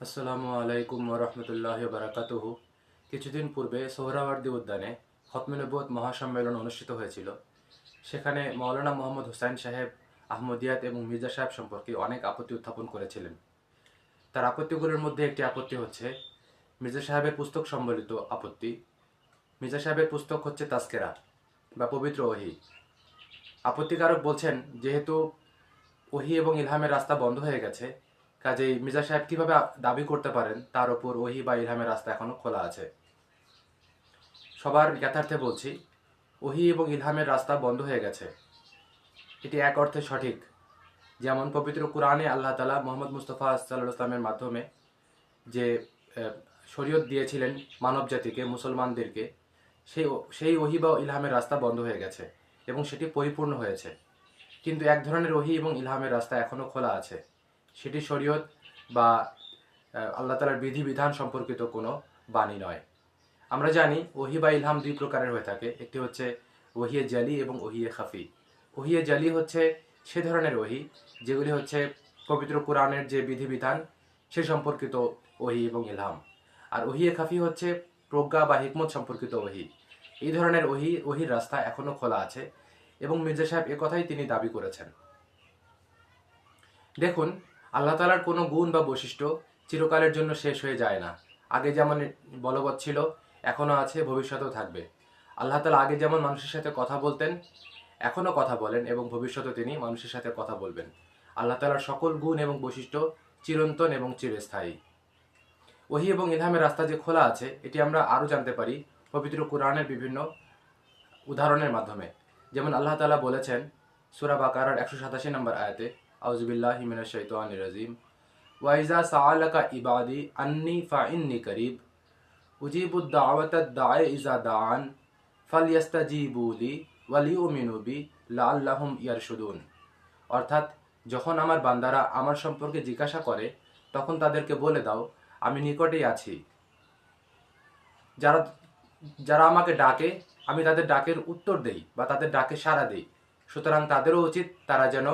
আসসালামু আলাইকুম ওরহমতুল্লাহ বারাকাতুহু। কিছুদিন পূর্বে সোহরাওয়ার্দী উদ্যানে খতমে নবুয়ত মহাসম্মেলন অনুষ্ঠিত হয়েছিল। সেখানে মাওলানা মোহাম্মদ হুসাইন সাহেব আহমদিয়াত এবং মির্জা সাহেব সম্পর্কে অনেক আপত্তি উত্থাপন করেছিলেন। তার আপত্তিগুলোর মধ্যে একটি আপত্তি হচ্ছে মির্জা সাহেবের পুস্তক সম্বলিত আপত্তি। মির্জা সাহেবের পুস্তক হচ্ছে তাস্কেরা বা পবিত্র ওহী। আপত্তিকারক বলছেন, যেহেতু ওহী এবং ইলহামের রাস্তা বন্ধ হয়ে গেছে, কাজেই মির্জা সাহেব কিভাবে দাবি করতে পারেন তার উপর ওহী বা ইলহামের রাস্তা এখনো খোলা আছে। সবার জ্ঞাতার্থে বলছি, ওহী এবং ইলহামের রাস্তা বন্ধ হয়ে গেছে, এটি এক অর্থে সঠিক। যেমন পবিত্র কুরআনে আল্লাহ তাআলা মোহাম্মদ মুস্তফা সাল্লাল্লাহু আলাইহি মাধ্যমে যে শরীয়ত দিয়েছিলেন মানব জাতিকে, মুসলমানদেরকে, সেই সেই ওহী বা ইলহামের রাস্তা বন্ধ হয়ে গেছে এবং সেটি পরিপূর্ণ হয়েছে। কিন্তু এক ধরনের ওহী এবং ইলহামের রাস্তা এখনো খোলা আছে, সেটি শরীয়ত বা আল্লাহ তাআলার বিধিবিধান সম্পর্কিত কোনো বাণী নয়। আমরা জানি ওহী বা ইলহাম দুই প্রকারের হয়ে থাকে। একটি হচ্ছে ওহিয়ে জালি এবং ওহিয়ে খাফি। ওহিয়ে জালি হচ্ছে সে ধরনের ওহী যেগুলি হচ্ছে পবিত্র কোরআনের যে বিধিবিধান সে সম্পর্কিত ওহী এবং ইলহাম। আর ওহিয়ে খাফি হচ্ছে প্রজ্ঞা বা হিকমত সম্পর্কিত ওহী। এই ধরনের ওহির রাস্তা এখনো খোলা আছে এবং মির্জা সাহেব একথাই তিনি দাবি করেছেন। দেখুন, আল্লাহ তাআলার কোনো গুণ বা বৈশিষ্ট্য চিরকালের জন্য শেষ হয়ে যায় না। আগে যেমন বলবৎ ছিল, এখনো আছে, ভবিষ্যতেও থাকবে। আল্লাহ তাআলা আগে যেমন মানুষের সাথে কথা বলতেন, এখনো কথা বলেন এবং ভবিষ্যতে তিনি মানুষের সাথে কথা বলবেন। আল্লাহ তাআলার সকল গুণ এবং বৈশিষ্ট্য চিরন্তন এবং চিরস্থায়ী। ওহী এবং ইলহামের রাস্তা যে খোলা আছে, এটি আমরা আরও জানতে পারি পবিত্র কুরআনের বিভিন্ন উদাহরণের মাধ্যমে। যেমন আল্লাহ তাআলা বলেছেন সূরা বাকারার 187 নম্বর আয়াতে, আউযু বিল্লাহি মিনাশ শাইতানির রাজিম, ওয়া ইযা সাআলাকা ইবাদি আন্নী ফাইন্নী করিব উজিবুদ দাওয়াতাদ দাঈ ইযা দাআন ফালইস্তাজিবু লি ওয়া লিউমিনু বি লাআল্লাহুম ইয়ারশুদুন। অর্থাৎ, যখন আমার বান্দারা আমার সম্পর্কে জিজ্ঞাসা করে, তখন তাদেরকে বলে দাও, আমি নিকটেই আছি। যারা যারা আমাকে ডাকে, আমি তাদের ডাকের উত্তর দেই বা তাদের ডাকে সাড়া দেই। সুতরাং তাদেরও উচিত তারা যেন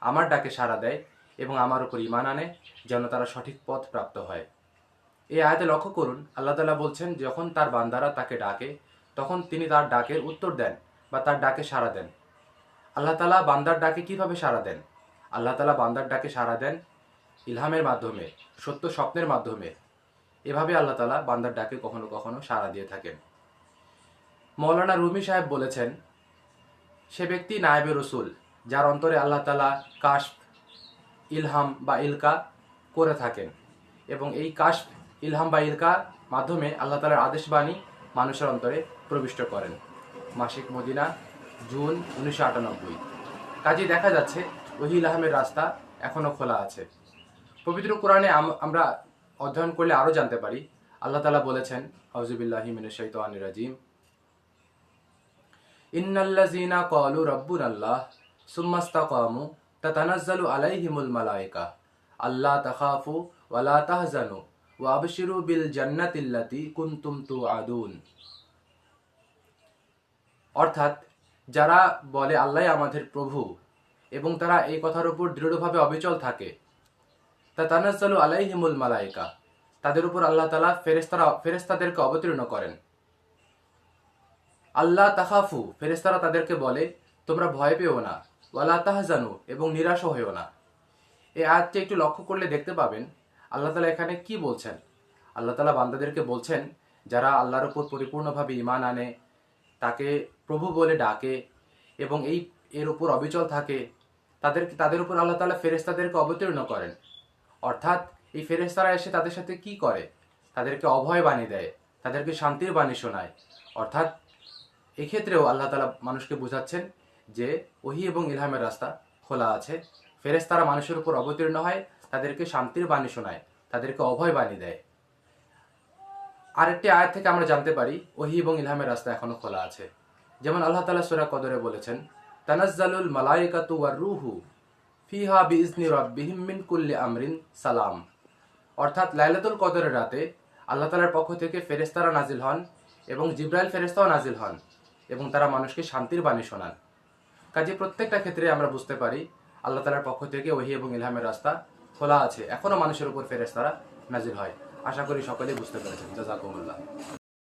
আমার ডাকে সাড়া দেয় এবং আমার উপর ঈমান আনে, যেন তারা সঠিক পথ প্রাপ্ত হয়। এই আয়াতে লক্ষ্য করুন, আল্লাহ তাআলা বলছেন যখন তার বান্দারা তাকে ডাকে, তখন তিনি তার ডাকের উত্তর দেন বা তার ডাকে সাড়া দেন। আল্লাহ তাআলা বান্দার ডাকে কিভাবে সাড়া দেন? আল্লাহ তাআলা বান্দার ডাকে সাড়া দেন ইলহামের মাধ্যমে, সত্য স্বপ্নের মাধ্যমে। এভাবে আল্লাহ তাআলা বান্দার ডাকে কখনো কখনো সাড়া দিয়ে থাকেন। মৌলানা রুমি সাহেব বলেছেন, সে ব্যক্তি নায়েবে রসুল যার অন্তরে আল্লাহ তাআলা কাশফ, ইলহাম বা ইলকা করে থাকেন এবং এই কাশফ, ইলহাম বা ইলকা মাধ্যমে আল্লাহ তাআলার আদেশবাণী মানুষের অন্তরে প্রবিষ্ট করেন। মাসিক মদিনা, জুন 1998। কাজেই দেখা যাচ্ছে ওহী ইলহামের রাস্তা এখনো খোলা আছে। পবিত্র কোরআনে আমরা অধ্যয়ন করলে আরও জানতে পারি, আল্লাহ তাআলা বলেছেন, আউযু বিল্লাহি মিনাশ শাইতানির রাজিম, ইন্নাল্লাযীনা ক্বালু রাব্বুনাল্লাহ সুম্মা ইসতাকামু তাতানাজ্জালু আলাইহিমুল মালায়েকা আল্লা তাখাফু ওয়া লা তাহজানু ওয়া আবশিরু বিল জান্নাতিল্লাতী কুনতুম তুআদুন। অর্থাৎ, যারা বলে আল্লাহই আমাদের প্রভু এবং তারা এই কথার উপর দৃঢ়ভাবে অবিচল থাকে, তাতানাজ্জালু আলাইহিমুল মালায়েকা, তাদের উপর আল্লাহ তাআলা ফেরেশতাদেরকে অবতীর্ণ করেন। আল্লাহ তাখাফু, ফেরেশতারা তাদেরকে বলে তোমরা ভয় পেও না, ওয়ালা তাহজানু, এবং নিরাশ হইও না। এই আয়াতটি একটু লক্ষ্য করলে দেখতে পাবেন আল্লাহ তাআলা এখানে কি বলছেন। আল্লাহ তাআলা বান্দাদেরকে বলছেন, যারা আল্লাহর উপর পরিপূর্ণভাবে ঈমান আনে, তাকে প্রভু বলে ডাকে এবং এর উপর অবিচল থাকে, তাদের উপর আল্লাহ তাআলা ফেরেশতাদেরকে অবতীর্ণ করেন। অর্থাৎ এই ফেরেশতারা এসে তাদের সাথে কি করে? তাদেরকে অভয় বাণী দেয়, তাদেরকে শান্তির বাণী শোনায়। অর্থাৎ এক্ষেত্রেও আল্লাহ তাআলা মানুষকে বোঝাচ্ছেন যে ওহী এবং ইলহামের রাস্তা খোলা আছে। ফেরেশতারা মানুষের উপর অবতীর্ণ হয়, তাদেরকে শান্তির বাণী শোনায়, তাদেরকে অভয় বাণী দেয়। আরেকটি আয়াত থেকে আমরা জানতে পারি ওহী এবং ইলহামের রাস্তা এখনো খোলা আছে। যেমন আল্লাহ তাআলা সূরা কদরে বলেছেন, তানাজ্জালুল মালায়েকাতু ওয়ার রূহু ফিহা বিইজনি রাব্বিহিম মিন কুল্লি আমরিন সালাম। অর্থাৎ লাইলাতুল কদরের রাতে আল্লাহ তাআলার পক্ষ থেকে ফেরেশতারা নাজিল হন এবং জিবরাইল ফেরেশতাও নাজিল হন এবং তারা মানুষকে শান্তির বাণী শোনান। কাজে প্রত্যেকটা ক্ষেত্রে আমরা বুঝতে পারি আল্লাহ তাআলার পক্ষ থেকে ওহী এবং ইলহামের রাস্তা খোলা আছে, এখনো মানুষের উপর ফেরেশতারা নাজিল হয়। আশা করি সকলেই বুঝতে পেরেছেন। জাযাকুমুল্লাহ।